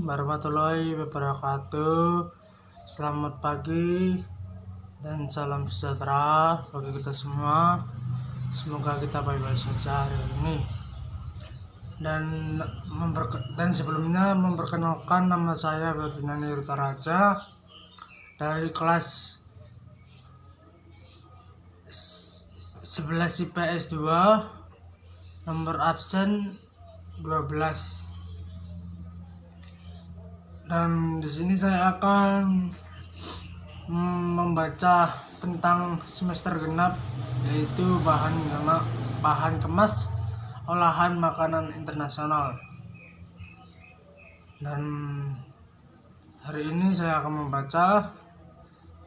warahmatullahi wabarakatuh. Selamat pagi dan salam sejahtera bagi kita semua. Semoga kita baik-baik saja hari ini. Dan sebelumnya memperkenalkan, nama saya Ferdinand Yuta Raja dari kelas 11 IPS 2, nomor absen 12. Dan di sini saya akan membaca tentang semester genap, yaitu bahan kemas olahan makanan internasional. Dan hari ini saya akan membaca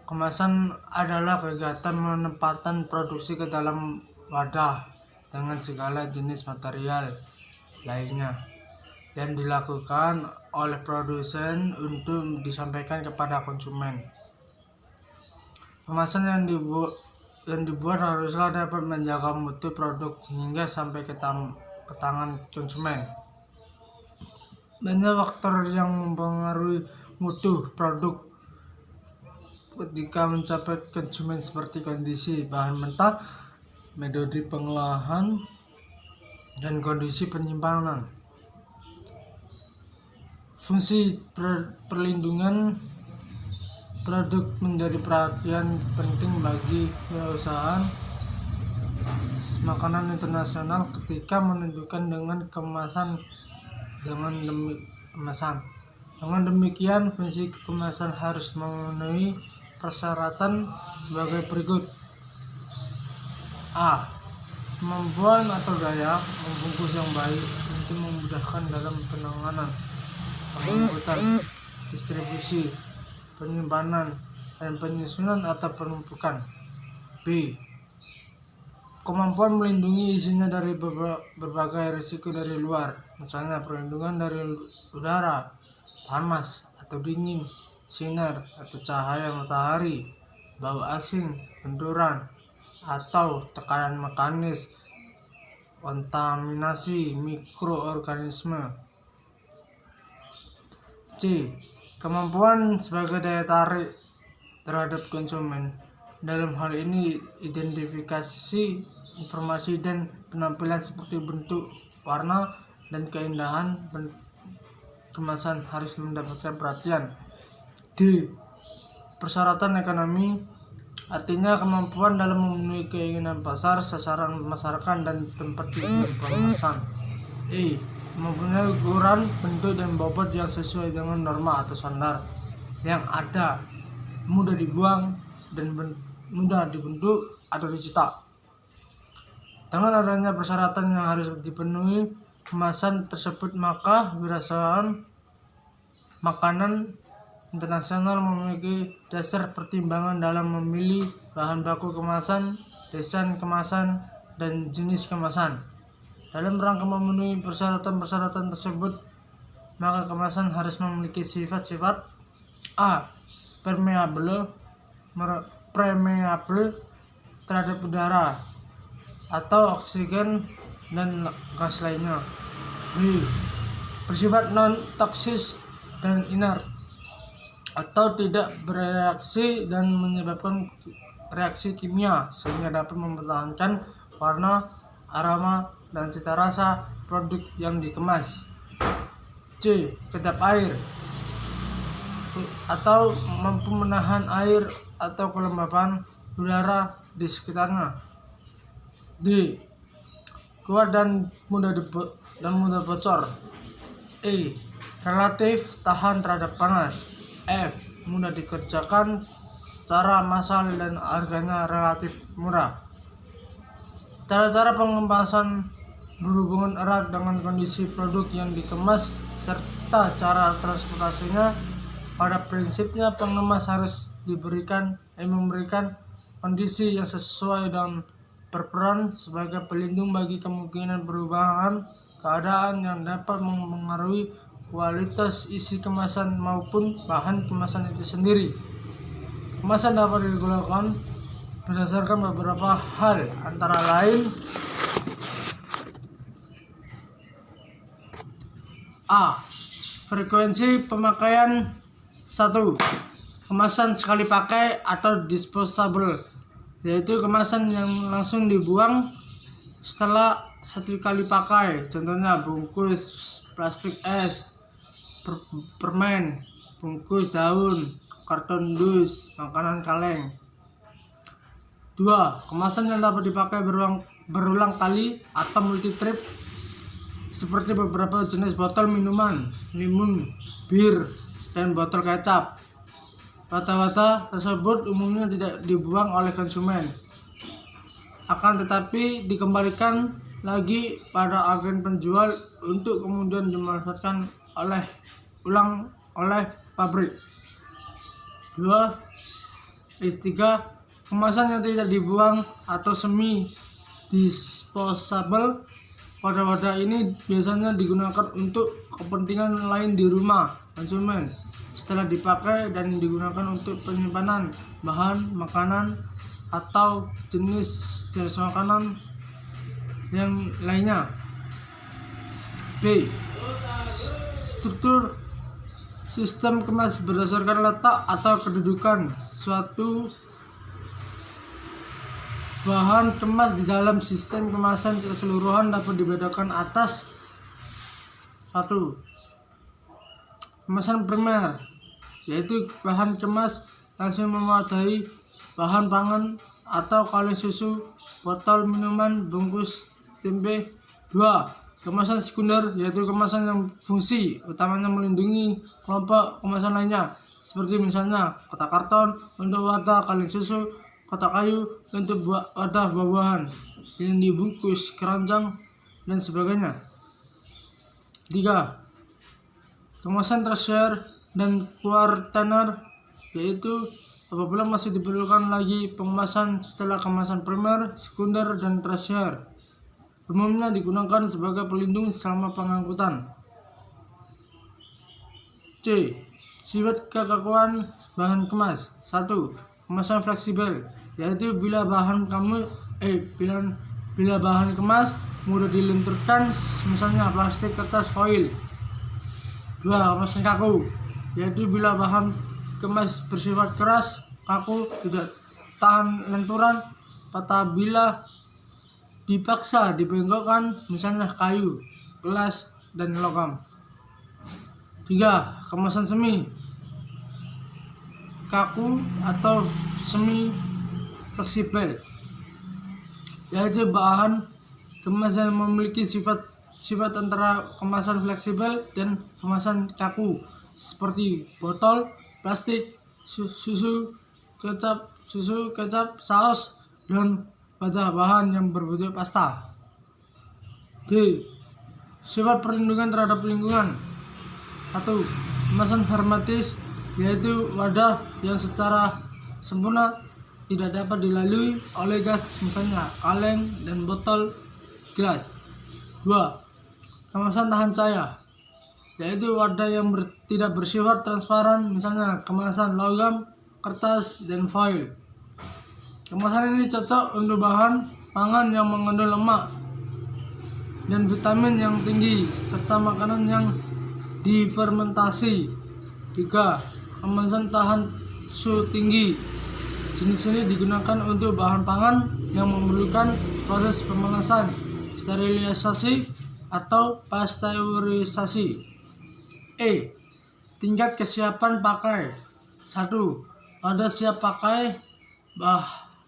kemasan adalah kegiatan penempatan produksi ke dalam wadah dengan segala jenis material lainnya yang dilakukan oleh produsen untuk disampaikan kepada konsumen. Kemasan yang dibuat haruslah dapat menjaga mutu produk hingga sampai ke tangan konsumen. Banyak faktor yang mempengaruhi mutu produk ketika mencapai konsumen, seperti kondisi bahan mentah, metode pengolahan, dan kondisi penyimpanan. Fungsi perlindungan produk menjadi perhatian penting bagi perusahaan makanan internasional ketika menentukan dengan kemasan. Dengan demikian, fungsi kemasan harus memenuhi persyaratan sebagai berikut. A. Kemampuan atau daya membungkus yang baik untuk memudahkan dalam penanganan, pengangkutan, distribusi, penyimpanan, dan penyusunan atau penumpukan. B. Kemampuan melindungi isinya dari berbagai risiko dari luar, misalnya perlindungan dari udara, panas atau dingin, sinar atau cahaya matahari, bau asing, benturan, atau tekanan mekanis, kontaminasi mikroorganisme. C. Kemampuan sebagai daya tarik terhadap konsumen. Dalam hal ini, identifikasi informasi dan penampilan seperti bentuk, warna, dan keindahan kemasan harus mendapatkan perhatian. D. Persyaratan ekonomi, artinya kemampuan dalam memenuhi keinginan pasar, sasaran masyarakat, dan tempat tujuan pemesan. E. Mempunyai ukuran, bentuk, dan bobot yang sesuai dengan norma atau standar yang ada, mudah dibuang dan mudah dibentuk atau dicetak. Dengan adanya persyaratan yang harus dipenuhi kemasan tersebut, maka wirausahaan makanan internasional memiliki dasar pertimbangan dalam memilih bahan baku kemasan, desain kemasan, dan jenis kemasan. Dalam rangka memenuhi persyaratan-persyaratan tersebut, maka kemasan harus memiliki sifat-sifat: A. Permeable terhadap udara atau oksigen dan gas lainnya. B. Bersifat non-toksis dan inert atau tidak bereaksi dan menyebabkan reaksi kimia, sehingga dapat mempertahankan warna, aroma, dan cita rasa produk yang dikemas. C. Kedap air atau mampu menahan air atau kelembapan udara di sekitarnya. D. Kuat dan mudah bocor. E. Relatif tahan terhadap panas. F. Mudah dikerjakan secara massal dan harganya relatif murah. Cara-cara pengemasan berhubungan erat dengan kondisi produk yang dikemas serta cara transportasinya. Pada prinsipnya, pengemas harus memberikan kondisi yang sesuai dan berperan sebagai pelindung bagi kemungkinan perubahan keadaan yang dapat mempengaruhi kualitas isi kemasan maupun bahan kemasan itu sendiri. Kemasan dapat digolongkan berdasarkan beberapa hal, antara lain: A. Frekuensi pemakaian 1. Kemasan sekali pakai atau disposable, yaitu kemasan yang langsung dibuang setelah satu kali pakai. Contohnya bungkus plastik es, permen, bungkus daun, karton dus, makanan kaleng. 2. Kemasan yang dapat dipakai berulang kali atau multi-trip, seperti beberapa jenis botol minuman, limun, bir, dan botol kecap. Wadah-wadah tersebut umumnya tidak dibuang oleh konsumen, akan tetapi dikembalikan lagi pada agen penjual untuk kemudian dimanfaatkan oleh pabrik. 3. Kemasan yang tidak dibuang atau semi disposable. Wadah-wadah ini biasanya digunakan untuk kepentingan lain di rumah konsumen setelah dipakai dan digunakan untuk penyimpanan bahan makanan atau jenis makanan yang lainnya. B. Struktur sistem kemas berdasarkan letak atau kedudukan suatu bahan kemas di dalam sistem kemasan keseluruhan dapat dibedakan atas. 1. Kemasan primer, yaitu bahan kemas langsung mewadahi bahan pangan atau kaleng susu, botol minuman, bungkus tempe. 2. Kemasan sekunder, yaitu kemasan yang fungsi utamanya melindungi kelompok kemasan lainnya, seperti misalnya kotak karton untuk wadah kaleng susu, kotak kayu untuk wadah buah-buahan yang dibungkus keranjang dan sebagainya. 3. Kemasan tersier dan kuartener, yaitu apabila masih diperlukan lagi pengemasan setelah kemasan primer, sekunder, dan tersier. Umumnya digunakan sebagai pelindung selama pengangkutan. C. Sifat kekakuan bahan kemas. 1. Kemasan fleksibel, yaitu bila bahan kemas mudah dilenturkan, misalnya plastik, kertas, foil. 2. Kemasan kaku, yaitu bila bahan kemas bersifat keras, kaku, tidak tahan lenturan, patah bila dipaksa dibengkokkan, misalnya kayu, gelas, dan logam. 3. Kemasan semi kaku atau semi fleksibel, yaitu bahan kemasan memiliki sifat antara kemasan fleksibel dan kemasan kaku, seperti botol plastik, susu kecap, saus, dan wadah bahan yang berbentuk pasta. D. Sifat perlindungan terhadap lingkungan. 1. Kemasan hermetis, yaitu wadah yang secara sempurna tidak dapat dilalui oleh gas, misalnya kaleng dan botol gelas. 2. Kemasan tahan cahaya, yaitu wadah yang tidak bersifat transparan, misalnya kemasan logam, kertas, dan foil. Kemasan ini cocok untuk bahan pangan yang mengandung lemak dan vitamin yang tinggi, serta makanan yang difermentasi. 3. Kemasan tahan suhu tinggi. Jenis ini digunakan untuk bahan pangan yang memerlukan proses pemanasan, sterilisasi, atau pasteurisasi. E. Tingkat kesiapan pakai. 1. Wadah siap pakai,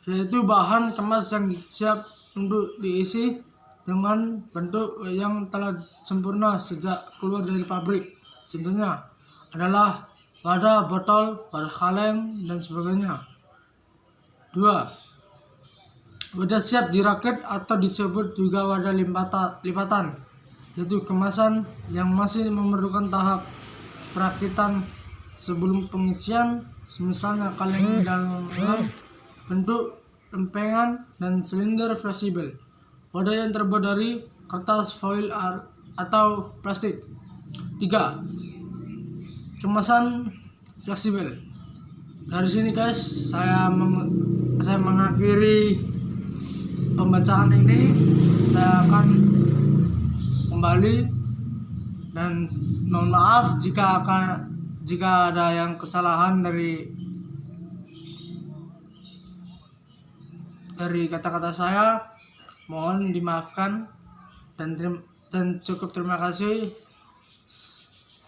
yaitu bahan kemas yang siap untuk diisi dengan bentuk yang telah sempurna sejak keluar dari pabrik. Contohnya adalah wadah botol, wadah kaleng, dan sebagainya. 2. Wadah siap dirakit atau disebut juga wadah lipatan, yaitu kemasan yang masih memerlukan tahap perakitan sebelum pengisian, misalnya kaleng dalam bentuk lempengan dan silinder fleksibel. Wadah yang terbuat dari kertas, foil, atau plastik. 3. Kemasan fleksibel. Dari sini guys, saya mengakhiri pembacaan ini. Saya akan kembali dan mohon maaf jika ada yang kesalahan dari kata-kata saya, mohon dimaafkan dan cukup terima kasih.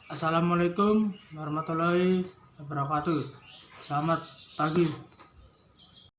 Assalamualaikum warahmatullahi wabarakatuh. Selamat pagi.